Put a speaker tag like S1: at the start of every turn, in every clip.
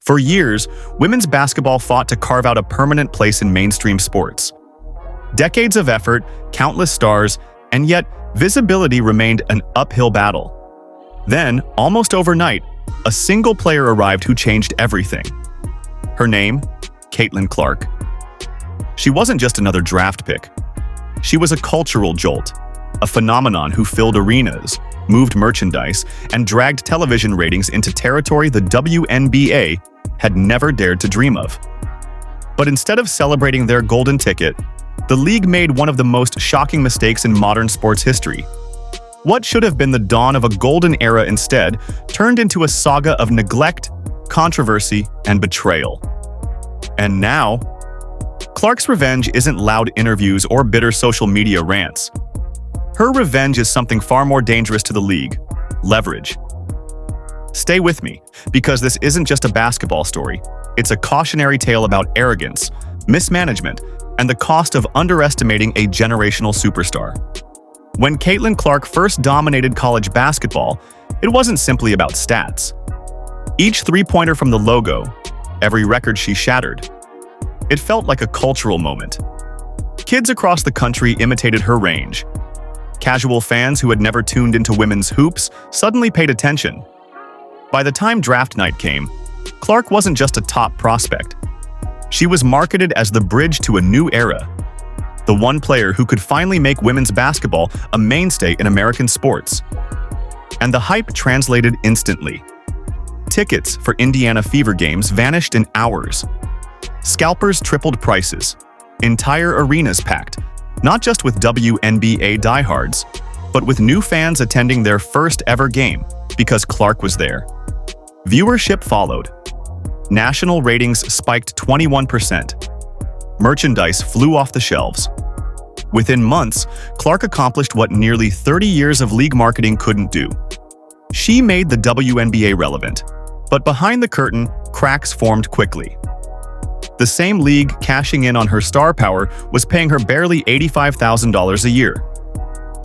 S1: For years, women's basketball fought to carve out a permanent place in mainstream sports. Decades of effort, countless stars, and yet visibility remained an uphill battle. Then, almost overnight, a single player arrived who changed everything. Her name, Caitlin Clark. She wasn't just another draft pick. She was a cultural jolt, a phenomenon who filled arenas, moved merchandise, and dragged television ratings into territory the WNBA had never dared to dream of. But instead of celebrating their golden ticket, the league made one of the most shocking mistakes in modern sports history. What should have been the dawn of a golden era instead turned into a saga of neglect, controversy, and betrayal. And now, Clark's revenge isn't loud interviews or bitter social media rants. Her revenge is something far more dangerous to the league: leverage. Stay with me, because this isn't just a basketball story. It's a cautionary tale about arrogance, mismanagement, and the cost of underestimating a generational superstar. When Caitlin Clark first dominated college basketball, it wasn't simply about stats. Each three-pointer from the logo, every record she shattered, it felt like a cultural moment. Kids across the country imitated her range. Casual fans who had never tuned into women's hoops suddenly paid attention. By the time draft night came, Clark wasn't just a top prospect. She was marketed as the bridge to a new era. The one player who could finally make women's basketball a mainstay in American sports. And the hype translated instantly. Tickets for Indiana Fever games vanished in hours. Scalpers tripled prices. Entire arenas packed, not just with WNBA diehards, but with new fans attending their first ever game because Clark was there. Viewership followed. National ratings spiked 21%. Merchandise flew off the shelves. Within months, Clark accomplished what nearly 30 years of league marketing couldn't do. She made the WNBA relevant. But behind the curtain, cracks formed quickly. The same league cashing in on her star power was paying her barely $85,000 a year.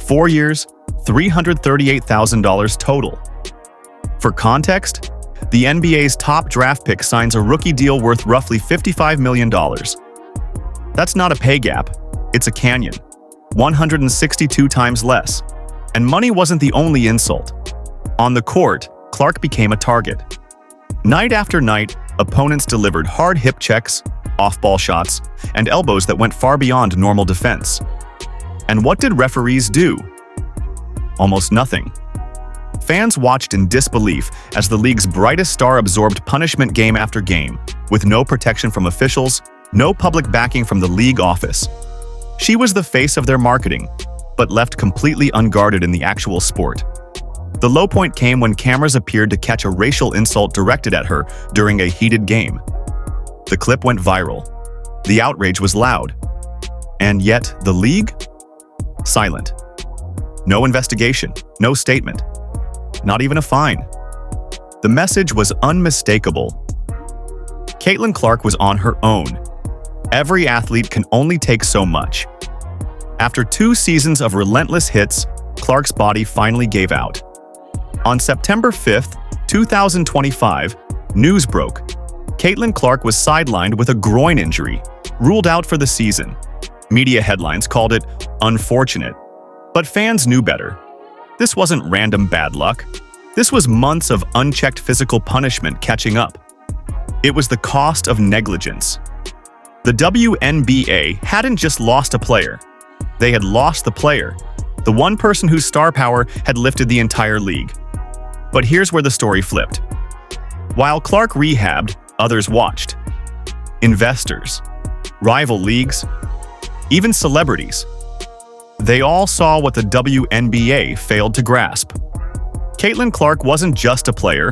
S1: 4 years, $338,000 total. For context, the NBA's top draft pick signs a rookie deal worth roughly $55 million. That's not a pay gap, it's a canyon, 162 times less. And money wasn't the only insult. On the court, Clark became a target. Night after night, opponents delivered hard hip checks, off-ball shots, and elbows that went far beyond normal defense. And what did referees do? Almost nothing. Fans watched in disbelief as the league's brightest star absorbed punishment game after game, with no protection from officials, no public backing from the league office. She was the face of their marketing, but left completely unguarded in the actual sport. The low point came when cameras appeared to catch a racial insult directed at her during a heated game. The clip went viral. The outrage was loud. And yet, the league? Silent. No investigation, no statement. Not even a fine. The message was unmistakable. Caitlin Clark was on her own. Every athlete can only take so much. After 2 seasons of relentless hits, Clark's body finally gave out. On September 5, 2025, news broke. Caitlin Clark was sidelined with a groin injury, ruled out for the season. Media headlines called it unfortunate, but fans knew better. This wasn't random bad luck. This was months of unchecked physical punishment catching up. It was the cost of negligence. The WNBA hadn't just lost a player. They had lost the player, the one person whose star power had lifted the entire league. But here's where the story flipped. While Clark rehabbed, others watched. Investors, rival leagues, even celebrities. They all saw what the WNBA failed to grasp. Caitlin Clark wasn't just a player.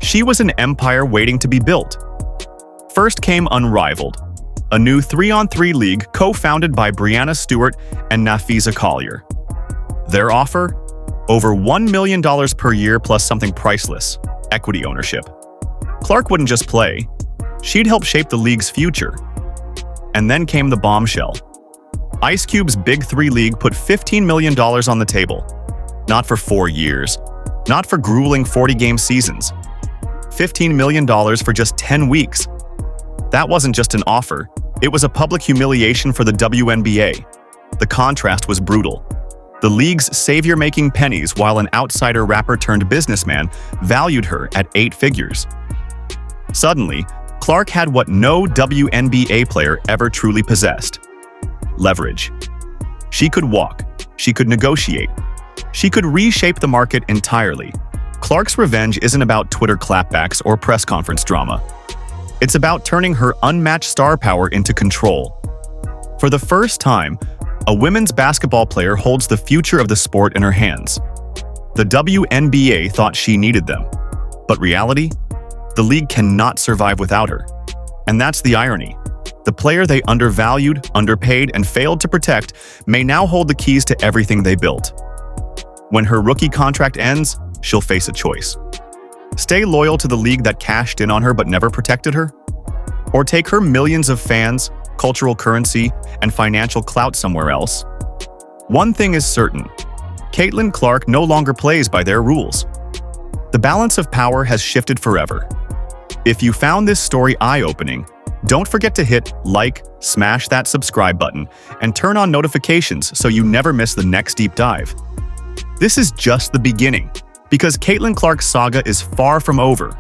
S1: She was an empire waiting to be built. First came Unrivaled, a new 3-on-3 league co-founded by Breanna Stewart and Nafisa Collier. Their offer? Over $1 million per year plus something priceless, equity ownership. Clark wouldn't just play. She'd help shape the league's future. And then came the bombshell. Ice Cube's Big3 league put $15 million on the table. Not for 4 years. Not for grueling 40-game seasons. $15 million for just 10 weeks. That wasn't just an offer. It was a public humiliation for the WNBA. The contrast was brutal. The league's savior-making pennies, while an outsider rapper turned businessman valued her at 8 figures. Suddenly, Clark had what no WNBA player ever truly possessed: leverage. She could walk. She could negotiate. She could reshape the market entirely. Clark's revenge isn't about Twitter clapbacks or press conference drama. It's about turning her unmatched star power into control. For the first time, a women's basketball player holds the future of the sport in her hands. The WNBA thought she needed them. But reality? The league cannot survive without her. And that's the irony. The player they undervalued, underpaid, and failed to protect may now hold the keys to everything they built. When her rookie contract ends, she'll face a choice. Stay loyal to the league that cashed in on her but never protected her? Or take her millions of fans, cultural currency, and financial clout somewhere else? One thing is certain: Caitlin Clark no longer plays by their rules. The balance of power has shifted forever. If you found this story eye-opening, don't forget to hit like, smash that subscribe button, and turn on notifications so you never miss the next deep dive. This is just the beginning, because Caitlin Clark's saga is far from over.